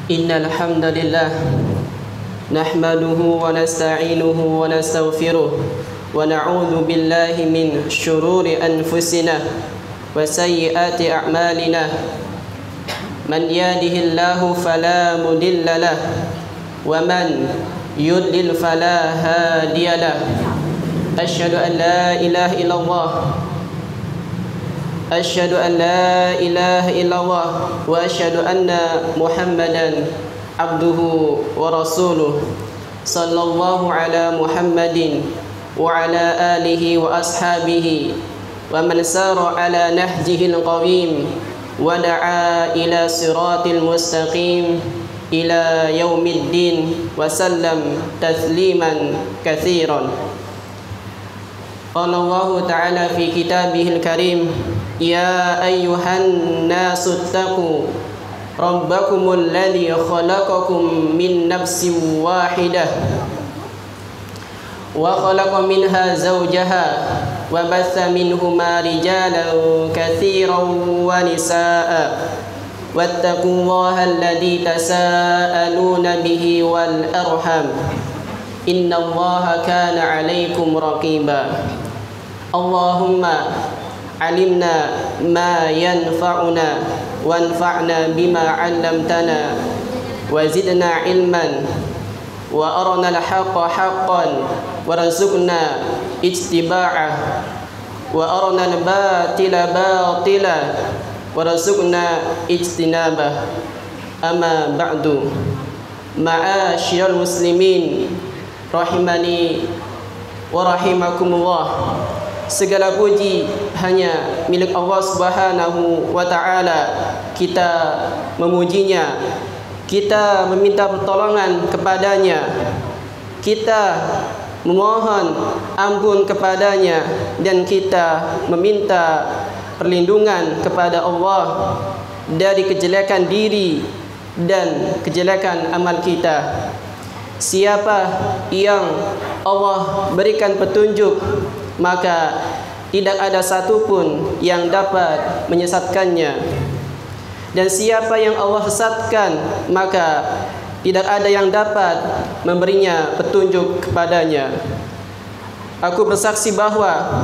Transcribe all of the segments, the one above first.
إن الحمد لله نحمده ونستعينه ونستغفره ونعوذ بالله من شرور أنفسنا وسيئات أعمالنا من يهده الله فلا مضل له ومن يضلل فلا هادي له أشهد أن لا إله إلا الله أشهد أن لا إله إلا الله وأشهد أن محمدا عبده ورسوله صلى الله على محمد وعلى آله وأصحابه ومن سار على نهجه القويم ودعا إلى صراط المستقيم إلى يوم الدين وسلم تسليما كثيرا. قال الله تعالى في كتابه الكريم يا أيها الناس اتقوا ربكم الذي خلقكم من نفس واحدة وخلق منها زوجها وبث منهما رجالا كثيرا ونساء واتقوا الله الذي تساءلون به والأرحم إن الله كان عليكم رقيبا. اللهم علمنا ما ينفعنا وانفعنا بما علمتنا وزدنا علما وأرنا الحق حقا وارزقنا اتباعه وأرنا الباطل باطلا وارزقنا اجتنابه. أما بعد معاشر المسلمين rahimani wa rahimakumullah. Segala puji hanya milik Allah Subhanahu wa taala. Kita memujinya, kita meminta pertolongan kepadanya, kita memohon ampun kepadanya, dan kita meminta perlindungan kepada Allah dari kejelekan diri dan kejelekan amal kita. Siapa yang Allah berikan petunjuk, maka tidak ada satupun yang dapat menyesatkannya. Dan siapa yang Allah sesatkan, maka tidak ada yang dapat memberinya petunjuk kepadanya. Aku bersaksi bahwa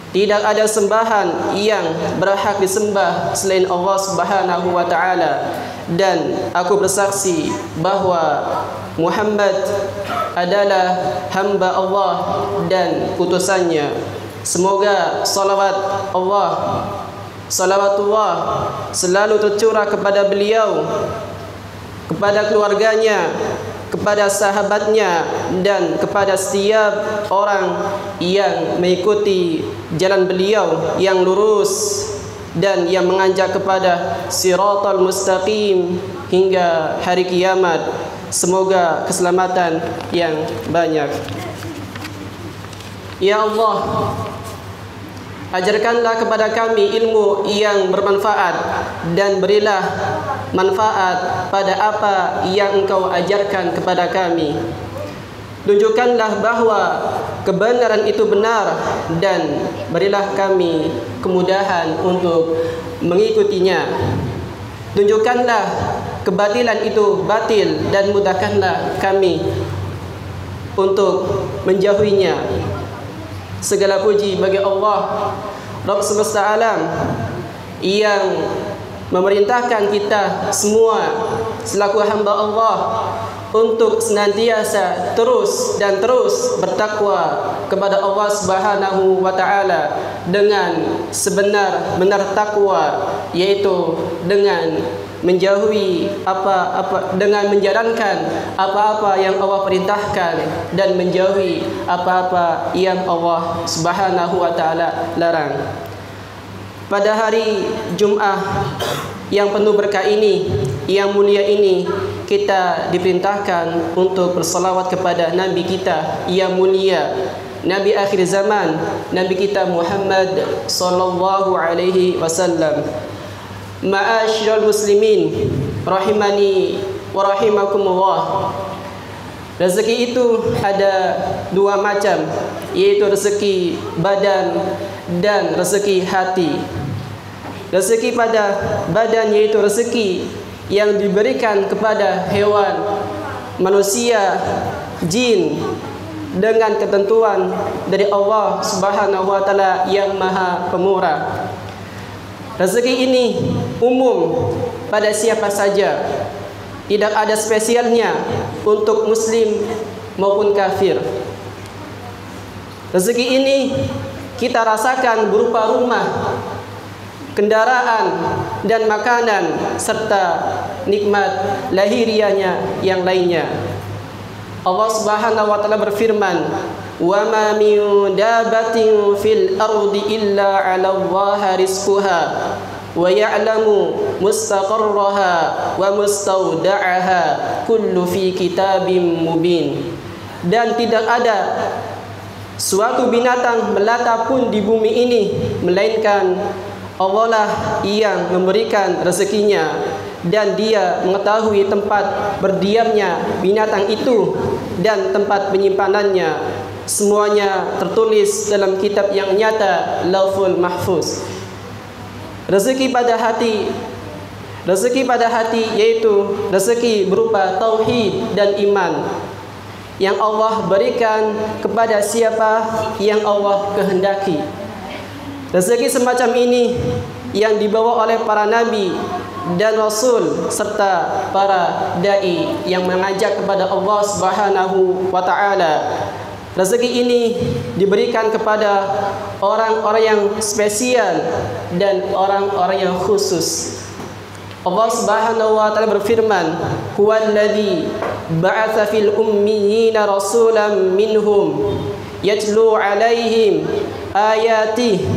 tidak ada sembahan yang berhak disembah selain Allah Subhanahu wa taala, dan aku bersaksi bahwa Muhammad adalah hamba Allah dan utusannya. Semoga salawatullah selalu tercurah kepada beliau, kepada keluarganya, kepada sahabatnya, dan kepada setiap orang yang mengikuti jalan beliau yang lurus dan yang mengajak kepada siratal mustaqim hingga hari kiamat. Semoga keselamatan yang banyak. Ya Allah, ajarkanlah kepada kami ilmu yang bermanfaat, dan berilah manfaat pada apa yang Engkau ajarkan kepada kami. Tunjukkanlah bahwa kebenaran itu benar, dan berilah kami kemudahan untuk mengikutinya. Tunjukkanlah kebatilan itu batil, dan mudahkanlah kami untuk menjauhinya. Segala puji bagi Allah Rabb semesta alam yang memerintahkan kita semua selaku hamba Allah untuk senantiasa terus bertakwa kepada Allah Subhanahu wa taala dengan sebenar-benar takwa, yaitu dengan menjauhi dengan menjalankan apa-apa yang Allah perintahkan, dan menjauhi apa-apa yang Allah Subhanahu wa taala larang. Pada hari Jumat yang penuh berkah ini, yang mulia ini, kita diperintahkan untuk bersalawat kepada Nabi kita yang mulia, Nabi akhir zaman, Nabi kita Muhammad sallallahu alaihi wasallam. Ma'asyiral muslimin rahimani wa rahimakumullah. Rezeki itu ada dua macam, yaitu rezeki badan dan rezeki hati. Rezeki pada badan yaitu rezeki yang diberikan kepada hewan, manusia, jin dengan ketentuan dari Allah Subhanahu wa taala yang Maha Pemurah. Rezeki ini umum pada siapa saja. Tidak ada spesialnya untuk muslim maupun kafir. Rezeki ini kita rasakan berupa rumah, kendaraan, dan makanan serta nikmat lahiriahnya yang lainnya. Allah Subhanahu wa taala berfirman, "Wa ma min dabatin fil ardi illa 'ala Allahi rizquha wa ya'lamu mustaqarraha wa mustawda'aha kullu fi kitabim mubin." Dan tidak ada suatu binatang melata pun di bumi ini melainkan Allah lah yang memberikan rezekinya, dan Dia mengetahui tempat berdiamnya binatang itu dan tempat penyimpanannya. Semuanya tertulis dalam kitab yang nyata, Lauhul Mahfuz. Rezeki pada hati yaitu rezeki berupa tauhid dan iman yang Allah berikan kepada siapa yang Allah kehendaki. Rezeki semacam ini yang dibawa oleh para nabi dan rasul serta para dai yang mengajak kepada Allah Subhanahu wa taala. Rezeki ini diberikan kepada orang-orang yang spesial dan orang-orang yang khusus. Allah Subhanahu wa taala berfirman, "Huwallazi ba'atsa fil ummiyina rasulan minhum yatlu 'alaihim ayatihi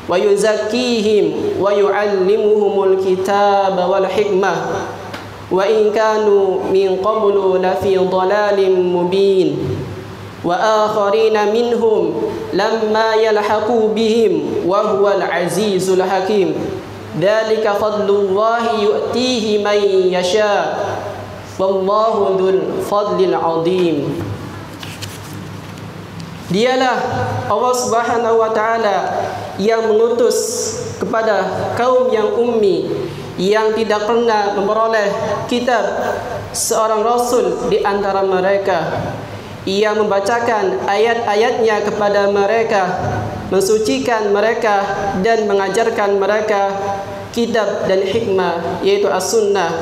wa yuzakkihim wa yu'allimuhumul kitaba wal hikmah wa in kanu min qablu lafi dhalalin mubin wa akharina minhum lamma yalhaqu bihim wa huwal azizul hakim dzalika fadlullahi yu'tihi man yasha wallahu dzul fadlil 'adzim." Dialah Allah Subhanahu wa taala yang mengutus kepada kaum yang ummi, yang tidak pernah memperoleh kitab, seorang rasul di antara mereka. Ia membacakan ayat-ayatnya kepada mereka, mensucikan mereka dan mengajarkan mereka kitab dan hikmah, yaitu as-sunnah.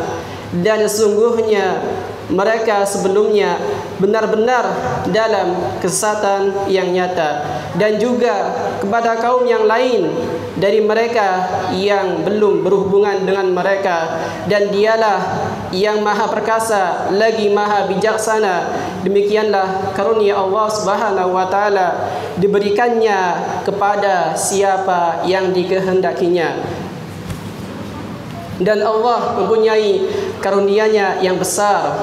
Dan sesungguhnya mereka sebelumnya benar-benar dalam kesesatan yang nyata. Dan juga kepada kaum yang lain dari mereka yang belum berhubungan dengan mereka. Dan Dialah yang maha perkasa lagi maha bijaksana. Demikianlah karunia Allah Subhanahu wa taala diberikannya kepada siapa yang dikehendakinya. Dan Allah mempunyai karunia-Nya yang besar.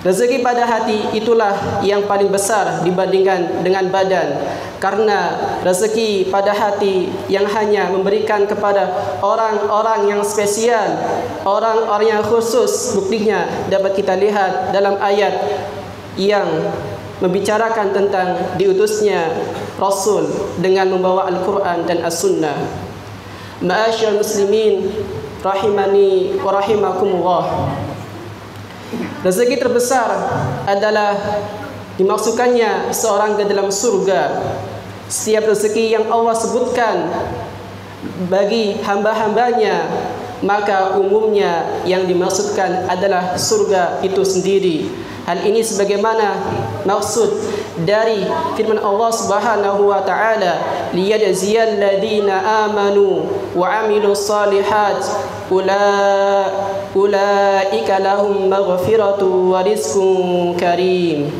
Rezeki pada hati itulah yang paling besar dibandingkan dengan badan. Karena rezeki pada hati yang hanya memberikan kepada orang-orang yang spesial, orang-orang yang khusus. Buktinya dapat kita lihat dalam ayat yang membicarakan tentang diutusnya Rasul dengan membawa Al-Quran dan As-Sunnah. Ma'asyar muslimin rahimani wa rahimakumullah. Rezeki terbesar adalah dimasukkannya seorang ke dalam surga. Setiap rezeki yang Allah sebutkan bagi hamba-hambanya, maka umumnya yang dimaksudkan adalah surga itu sendiri. Hal ini sebagaimana maksud dari firman Allah Subhanahu wa taala, liyajziyal ladina amanu wa amilus solihat ulaika lahum maghfiratu wa rizqun karim.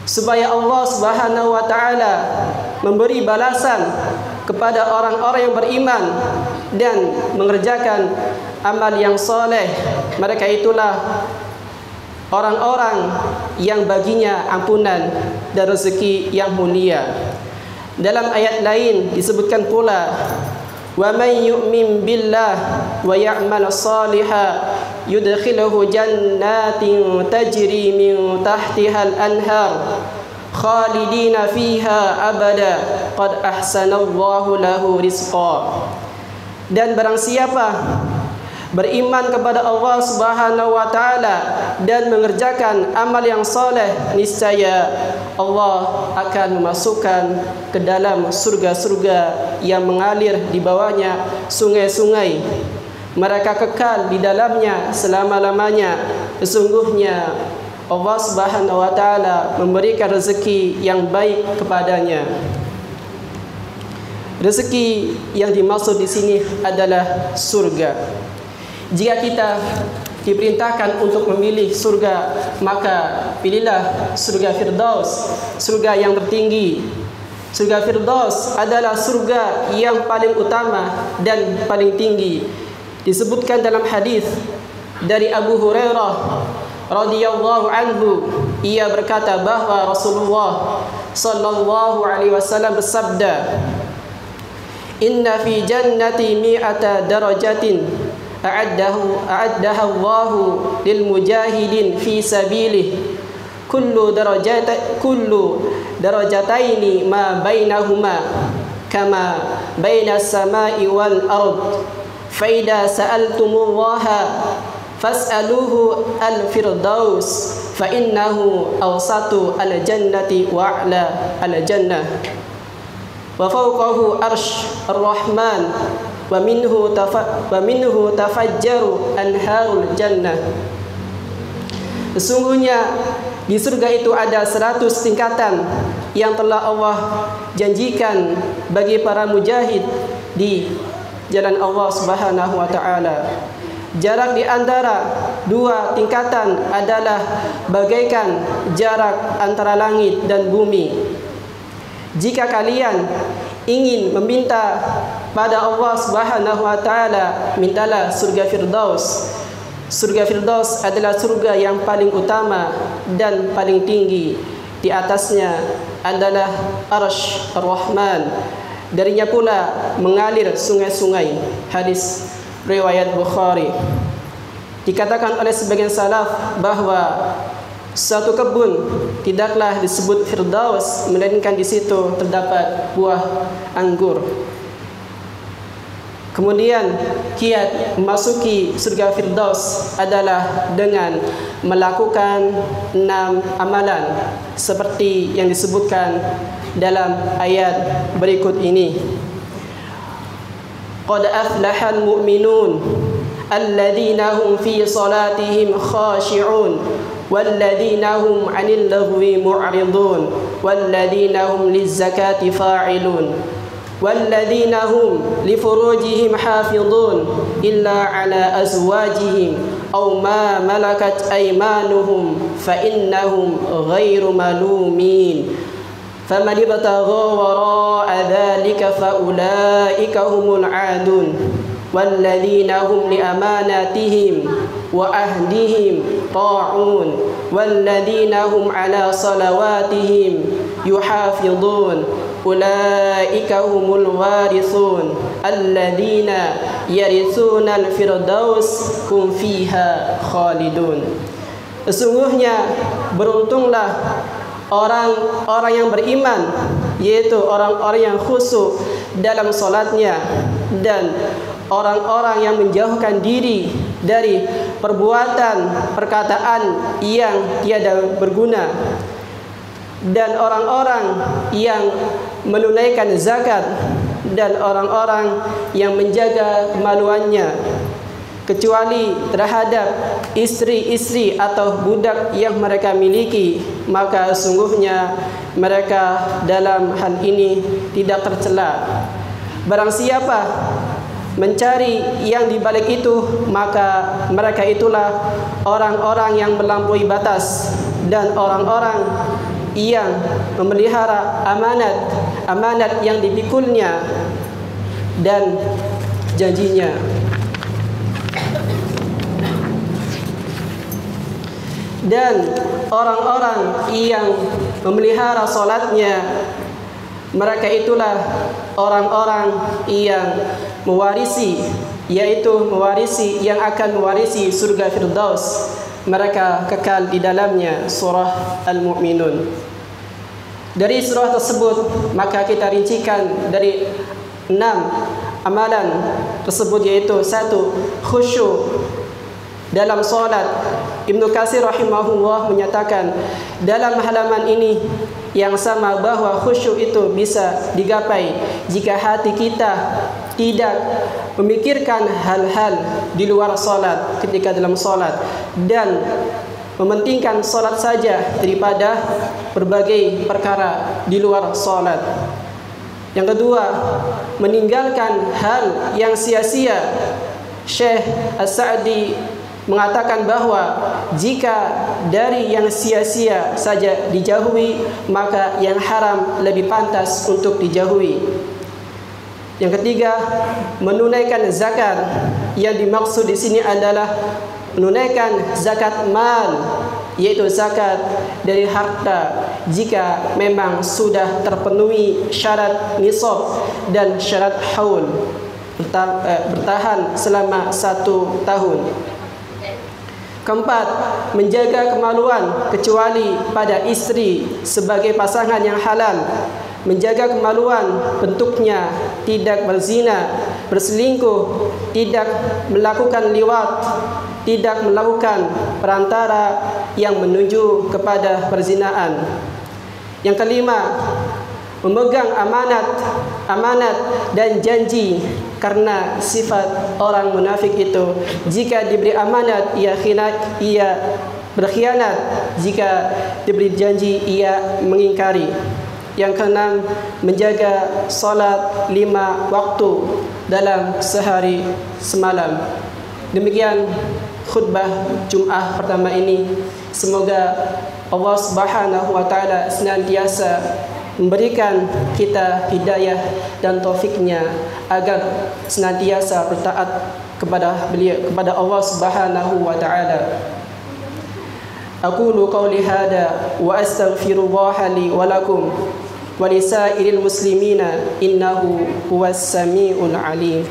Supaya Allah Subhanahu wa taala memberi balasan kepada orang-orang yang beriman dan mengerjakan amal yang soleh. Mereka itulah orang-orang yang baginya ampunan dan rezeki yang mulia. Dalam ayat lain disebutkan pula, wa may yu'min billah wa ya'mal shalihan yudkhiluhu jannatin tajri min tahtiha al-anhar khalidina fiha abada qad ahsanallahu lahu rizqa. Dan barang siapa beriman kepada Allah Subhanahu wa taala dan mengerjakan amal yang soleh, niscaya Allah akan memasukkan ke dalam surga-surga yang mengalir di bawahnya sungai-sungai. Mereka kekal di dalamnya selama-lamanya. Sesungguhnya Allah Subhanahu wa taala memberikan rezeki yang baik kepadanya. Rezeki yang dimaksud di sini adalah surga. Jika kita diperintahkan untuk memilih surga, maka pilihlah surga Firdaus, surga yang tertinggi. Surga Firdaus adalah surga yang paling utama dan paling tinggi. Disebutkan dalam hadis dari Abu Hurairah radhiyallahu anhu, ia berkata bahwa Rasulullah sallallahu alaihi wasallam bersabda, "Inna fi jannati mi'ata darajatin a'addaha Allahu lil mujahidin fi sabilihi kullu darajataini ma bainahuma kama bainas samai wal ard fa idza sa'altumullaha fas'aluhu al firdaus fa innahu awsatu al jannati wa a'la al jannah wa fawqahu arsh ar-rahman wa minhu tafajjaru anharul jannah." Sesungguhnya di surga itu ada 100 tingkatan yang telah Allah janjikan bagi para mujahid di jalan Allah Subhanahu wa taala. Jarak di antara dua tingkatan adalah bagaikan jarak antara langit dan bumi. Jika kalian ingin meminta pada Allah Subhanahu wa taala, mintalah surga Firdaus. Surga Firdaus adalah surga yang paling utama dan paling tinggi. Di atasnya adalah Arsy Ar-Rahman. Darinya pula mengalir sungai-sungai. Hadis riwayat Bukhari. Dikatakan oleh sebagian salaf bahwa suatu kebun tidaklah disebut Firdaus, melainkan di situ terdapat buah anggur. Kemudian kiat memasuki surga Firdaus adalah dengan melakukan 6 amalan seperti yang disebutkan dalam ayat berikut ini. Qad aflahal mu'minun alladzina hum fi salatihim khashi'un walladzina hum 'anil lagwi mu'ridun walladzina hum lizzakati fa'ilun والذين هم لفروجهم حافظون إلا على أزواجهم أو ما ملكت أيمانهم فإنهم غير ملومين فمن ابتغى وراء ذلك فأولئك هم العادون والذين هم لأماناتهم وعهدهم راعون والذين هم على صلواتهم يحافظون أولئك هم الوارثون الذين يرثون الفردوس هم فيها خالدون. Sesungguhnya beruntunglah orang-orang yang beriman, yaitu orang-orang yang khusyuk dalam salatnya dan orang-orang yang menjauhkan diri dari perbuatan perkataan yang tiada berguna, dan orang-orang yang menunaikan zakat, dan orang-orang yang menjaga kemaluannya kecuali terhadap istri-istri atau budak yang mereka miliki, maka sungguhnya mereka dalam hal ini tidak tercela. Barang siapa mencari yang di balik itu, maka mereka itulah orang-orang yang melampaui batas dan orang-orang yang memelihara amanat yang dipikulnya dan janjinya. Dan orang-orang yang memelihara salatnya, mereka itulah orang-orang yang mewarisi, yaitu mewarisi yang akan mewarisi surga Firdaus. Mereka kekal di dalamnya. Surah Al-Mu'minun. Dari surah tersebut maka kita rincikan dari 6 amalan tersebut, yaitu satu, khusyuk dalam solat. Ibnu Katsir rahimahullah menyatakan dalam halaman ini yang sama bahwa khusyuk itu bisa digapai jika hati kita tidak memikirkan hal-hal di luar solat ketika dalam solat, dan mementingkan solat saja daripada berbagai perkara di luar solat. Yang kedua, meninggalkan hal yang sia-sia. Syekh As-Sa'di mengatakan bahwa jika dari yang sia-sia saja dijauhi, maka yang haram lebih pantas untuk dijauhi. Yang ketiga, menunaikan zakat. Yang dimaksud di sini adalah menunaikan zakat mal, yaitu zakat dari harta jika memang sudah terpenuhi syarat nisab dan syarat haul, bertahan selama 1 tahun. Keempat, menjaga kemaluan kecuali pada istri sebagai pasangan yang halal. Menjaga kemaluan bentuknya tidak berzina, berselingkuh, tidak melakukan liwat, tidak melakukan perantara yang menuju kepada perzinaan. Yang kelima, memegang amanat dan janji, karena sifat orang munafik itu jika diberi amanat ia berkhianat, jika diberi janji ia mengingkari. Yang keenam, menjaga salat 5 waktu dalam sehari semalam. Demikian khutbah Jumat pertama ini. Semoga Allah Subhanahu wa taala senantiasa memberikan kita hidayah dan taufiknya agar senantiasa bertaat kepada beliau, kepada Allah Subhanahu wa taala. Aqulu qawli hada wa astaghfirullaha li wa lakum wa lisairil muslimina innahu huwas samiul alim.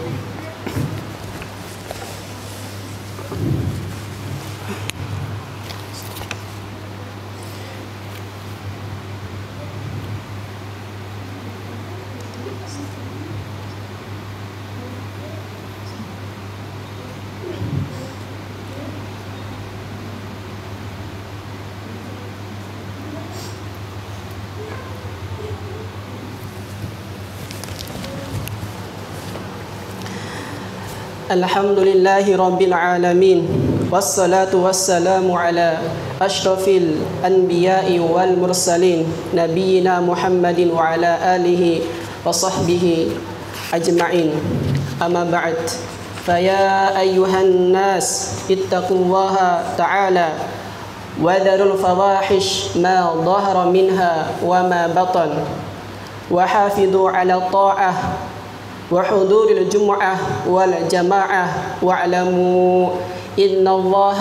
Alhamdulillahi Rabbil Alamin, wassalatu wassalamu ala ashrafil anbiya'i wal mursalin, nabiyina Muhammadin wa ala alihi wa sahbihi ajma'in. Amma ba'd, faya ayyuhan nas ittaqullaha ta'ala wa dharul fawahish ma dhahara minha wa ma batan wa hafidhu ala ta'ah وحضور الجمعة والجماعة واعلموا إن الله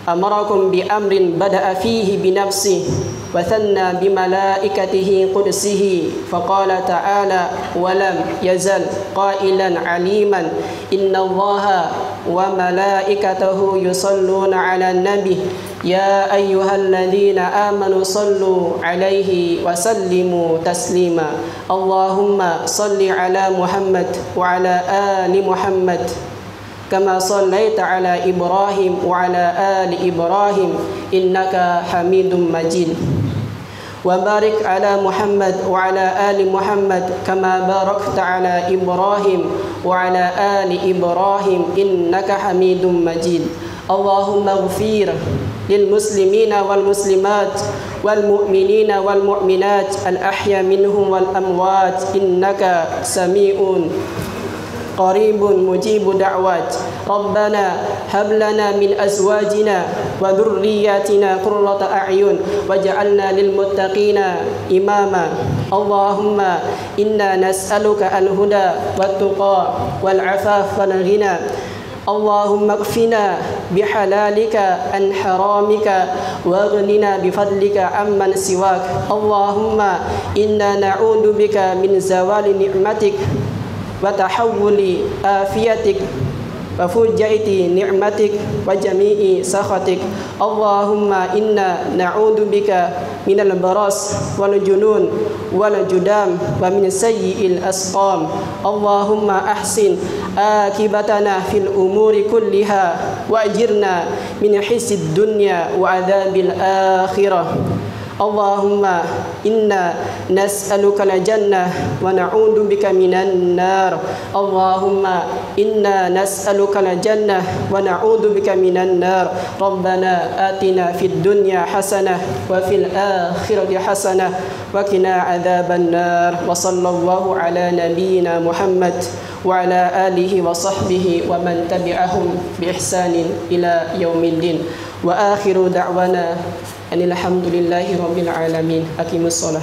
أمركم بأمر بدأ فيه بنفسه وثنى بملائكته قدسه فقال تعالى ولم يزل قائلا عليما إن الله وملائكته يصلون على النبي يا أيها الذين آمنوا صلوا عليه وسلموا تسليما اللهم صل على محمد وعلى آل محمد كما صليت على إبراهيم وعلى آل إبراهيم إنك حميد مجيد وبارك على محمد وعلى آل محمد كما باركت على إبراهيم وعلى آل إبراهيم إنك حميد مجيد اللهم اغفر للمسلمين والمسلمات والمؤمنين والمؤمنات الأحياء منهم والأموات إنك سميع قريب مجيب دعوات ربنا هب لنا من أزواجنا وذرياتنا قرة أعين واجعلنا للمتقين إماما اللهم إنا نسألك الهدى والتقى والعفاف والغنى اللهم اكفنا بحلالك عن حرامك واغننا بفضلك عمن سواك اللهم إنا نعوذ بك من زوال نعمتك وتحول آفيتك وفجأة نعمتك وجميع سخطك اللهم إنا نعوذ بك من البرص والجنون والجدام ومن سيء الأسقام. اللهم أحسن عاقبتنا في الأمور كلها وأجرنا من خزي الدنيا وعذاب الآخرة. اللهم إنا نسألك الجنة ونعوذ بك من النار. اللهم إنا نسألك الجنة ونعوذ بك من النار. ربنا آتنا في الدنيا حسنة وفي الآخرة حسنة وقنا عذاب النار. وصلى الله على نبينا محمد وعلى آله وصحبه ومن تبعهم بإحسان إلى يوم الدين. وآخر دعوانا أن الحمد لله رب العالمين. أقيموا الصلاة.